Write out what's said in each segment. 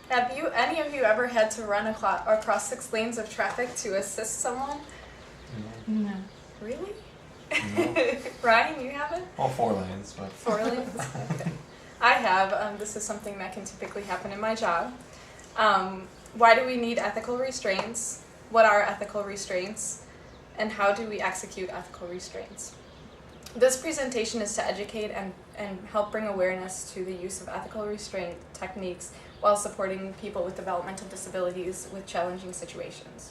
Have any of you ever had to run across 6 lanes of traffic to assist someone? No. Really? No. Ryan, you haven't? Well, 4 lanes, but 4 lanes? Okay. I have. This is something that can typically happen in my job. Why do we need ethical restraints? What are ethical restraints? And how do we execute ethical restraints? This presentation is to educate and help bring awareness to the use of ethical restraint techniques while supporting people with developmental disabilities with challenging situations.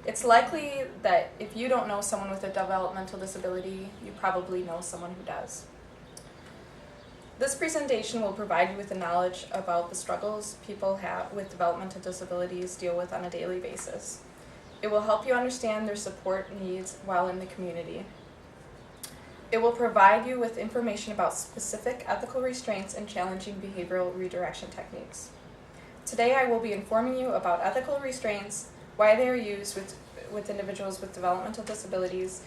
It's likely that if you don't know someone with a developmental disability, you probably know someone who does. This presentation will provide you with the knowledge about the struggles people with developmental disabilities deal with on a daily basis. It will help you understand their support needs while in the community. It will provide you with information about specific ethical restraints and challenging behavioral redirection techniques. Today I will be informing you about ethical restraints, why they are used with individuals with developmental disabilities,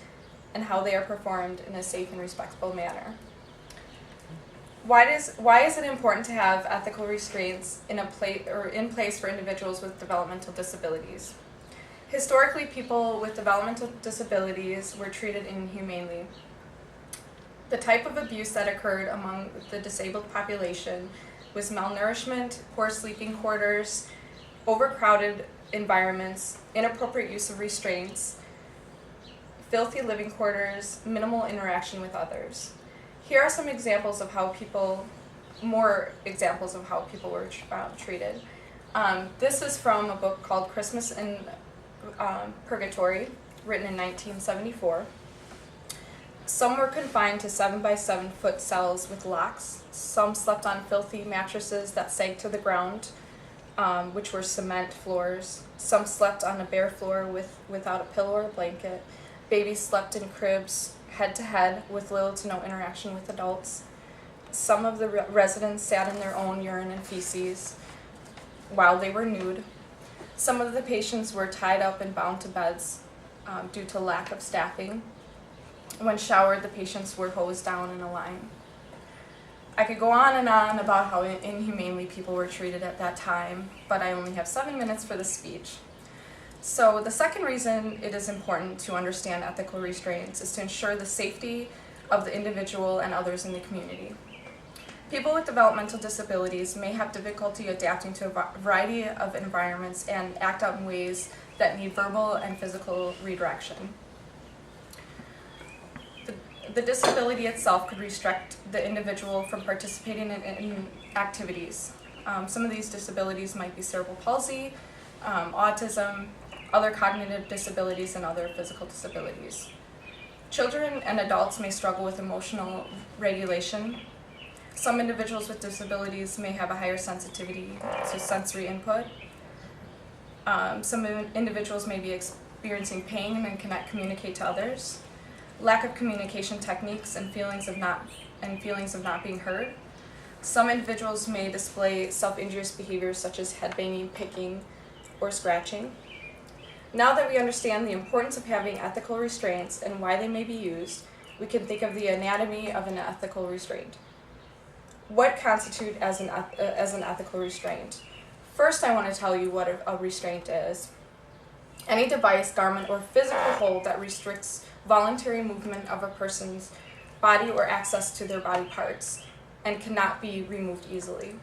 and how they are performed in a safe and respectful manner. Why is it important to have ethical restraints in place for individuals with developmental disabilities? Historically, people with developmental disabilities were treated inhumanely. The type of abuse that occurred among the disabled population was malnourishment, poor sleeping quarters, overcrowded environments, inappropriate use of restraints, filthy living quarters, minimal interaction with others. Here are some examples of how people were treated. This is from a book called Christmas in Purgatory, written in 1974. Some were confined to 7-by-7-foot cells with locks. Some slept on filthy mattresses that sank to the ground, which were cement floors. Some slept on a bare floor without a pillow or a blanket. Babies slept in cribs, head to head, with little to no interaction with adults. Some of the residents sat in their own urine and feces while they were nude. Some of the patients were tied up and bound to beds due to lack of staffing. When showered, the patients were hosed down in a line. I could go on and on about how inhumanely people were treated at that time, but I only have 7 minutes for this speech. So the second reason it is important to understand ethical restraints is to ensure the safety of the individual and others in the community. People with developmental disabilities may have difficulty adapting to a variety of environments and act out in ways that need verbal and physical redirection. The disability itself could restrict the individual from participating in activities. Some of these disabilities might be cerebral palsy, autism, other cognitive disabilities, and other physical disabilities. Children and adults may struggle with emotional regulation. Some individuals with disabilities may have a higher sensitivity to sensory input. Some individuals may be experiencing pain and cannot communicate to others. Lack of communication techniques and feelings of not being heard. Some individuals may display self-injurious behaviors such as headbanging, picking, or scratching. Now that we understand the importance of having ethical restraints and why they may be used, we can think of the anatomy of an ethical restraint. What constitutes as an ethical restraint? First, I want to tell you what a restraint is. Any device, garment, or physical hold that restricts voluntary movement of a person's body or access to their body parts and cannot be removed easily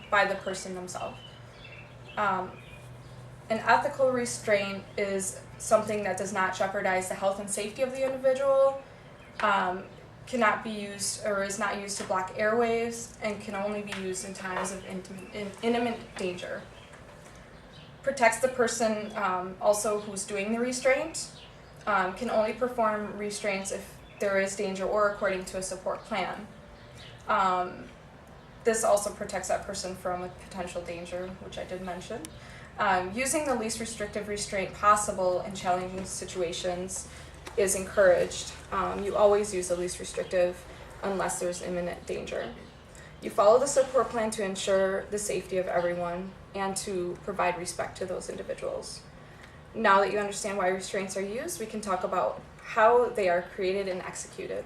by the person themselves. An ethical restraint is something that does not jeopardize the health and safety of the individual, cannot be used or is not used to block airwaves, and can only be used in times of intimate danger. Protects the person also who's doing the restraint, can only perform restraints if there is danger or according to a support plan. This also protects that person from a potential danger, which I did mention. Using the least restrictive restraint possible in challenging situations is encouraged. You always use the least restrictive unless there's imminent danger. You follow the support plan to ensure the safety of everyone and to provide respect to those individuals. Now that you understand why restraints are used, we can talk about how they are created and executed.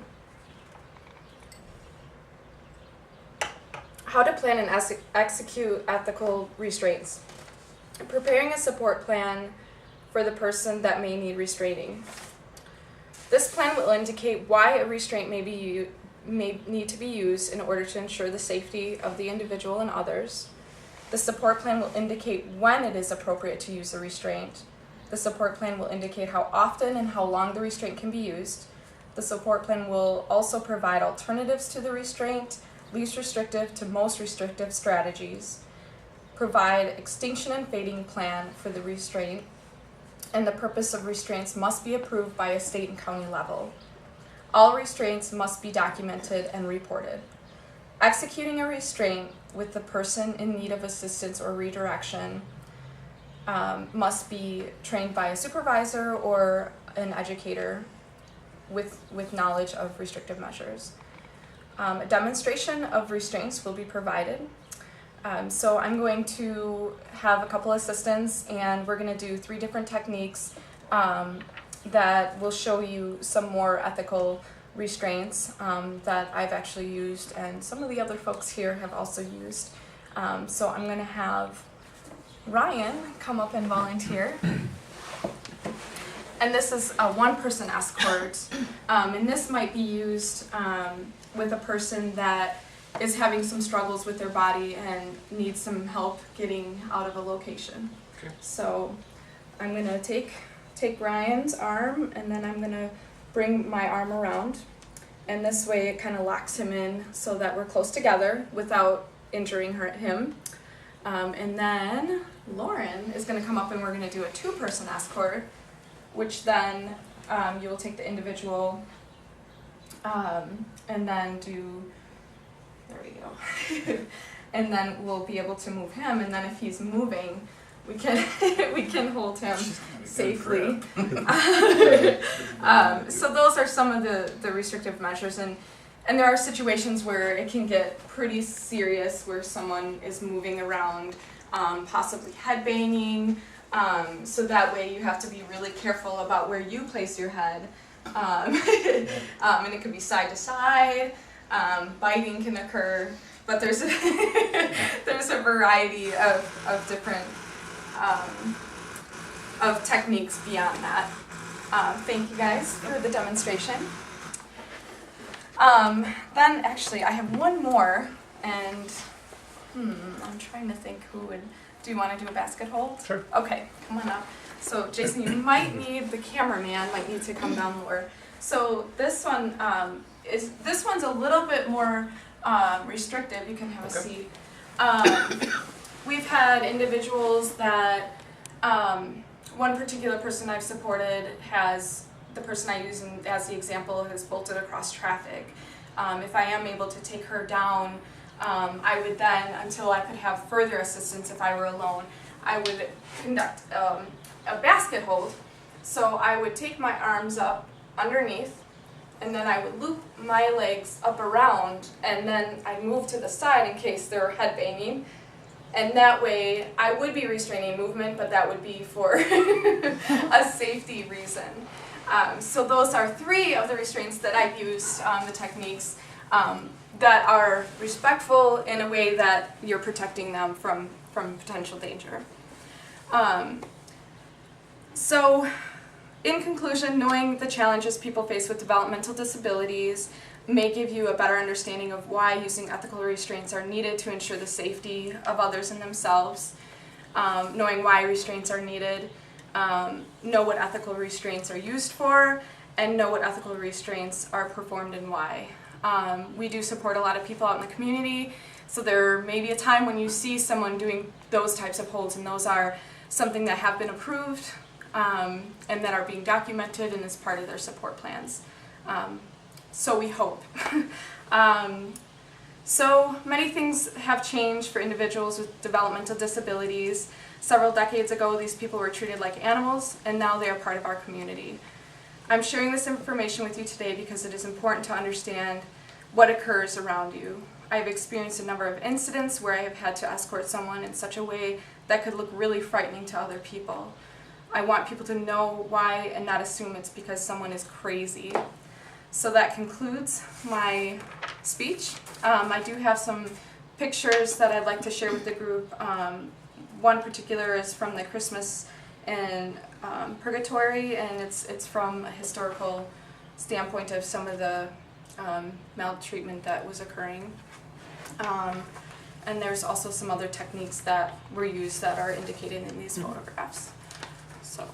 How to plan and execute ethical restraints. Preparing a support plan for the person that may need restraining. This plan will indicate why a restraint may need to be used in order to ensure the safety of the individual and others. The support plan will indicate when it is appropriate to use the restraint. The support plan will indicate how often and how long the restraint can be used. The support plan will also provide alternatives to the restraint, least restrictive to most restrictive strategies, provide extinction and fading plan for the restraint, and the purpose of restraints must be approved by a state and county level. All restraints must be documented and reported. Executing a restraint with the person in need of assistance or redirection must be trained by a supervisor or an educator with knowledge of restrictive measures. A demonstration of restraints will be provided. So I'm going to have a couple assistants, and we're going to do 3 different techniques that will show you some more ethical restraints that I've actually used, and some of the other folks here have also used. So I'm going to have Ryan come up and volunteer. And this is a one-person escort, and this might be used with a person that is having some struggles with their body and needs some help getting out of a location. Okay. So I'm going to take Ryan's arm, and then I'm going to bring my arm around, and this way it kind of locks him in so that we're close together without injuring him. And then Lauren is going to come up, and we're going to do a 2-person escort, which then you will take the individual and then do, there we go, and then we'll be able to move him, and then if he's moving, we can hold him safely. So those are some of the restrictive measures, and there are situations where it can get pretty serious, where someone is moving around, possibly headbanging. So that way you have to be really careful about where you place your head. And it could be side to side, biting can occur, but there's a variety of different of techniques beyond that. Thank you guys for the demonstration. Then actually I have one more, and I'm trying to think who would. Do you want to do a basket hold? Sure. Okay, come on up. So Jason, you might need, the cameraman might need to come down lower. So this one this one's a little bit more restrictive. You can have a seat. We've had individuals that one particular person I've supported has, the person I use as the example, has bolted across traffic. If I am able to take her down, I would then, until I could have further assistance if I were alone, I would conduct a basket hold. So I would take my arms up underneath, and then I would loop my legs up around, and then I'd move to the side in case they're headbanging. And that way I would be restraining movement, but that would be for a safety reason. So those are 3 of the restraints that I've used, the techniques. That are respectful in a way that you're protecting them from potential danger. So, in conclusion, knowing the challenges people face with developmental disabilities may give you a better understanding of why using ethical restraints are needed to ensure the safety of others and themselves. Knowing why restraints are needed, know what ethical restraints are used for, and know what ethical restraints are performed and why. We do support a lot of people out in the community, so there may be a time when you see someone doing those types of holds, and those are something that have been approved and that are being documented and is part of their support plans. So we hope. So many things have changed for individuals with developmental disabilities. Several decades ago, these people were treated like animals, and now they are part of our community. I'm sharing this information with you today because it is important to understand what occurs around you. I have experienced a number of incidents where I have had to escort someone in such a way that could look really frightening to other people. I want people to know why and not assume it's because someone is crazy. So that concludes my speech. I do have some pictures that I'd like to share with the group. One particular is from the Christmas in Purgatory, and it's from a historical standpoint of some of the maltreatment that was occurring. And there's also some other techniques that were used that are indicated in these photographs. So.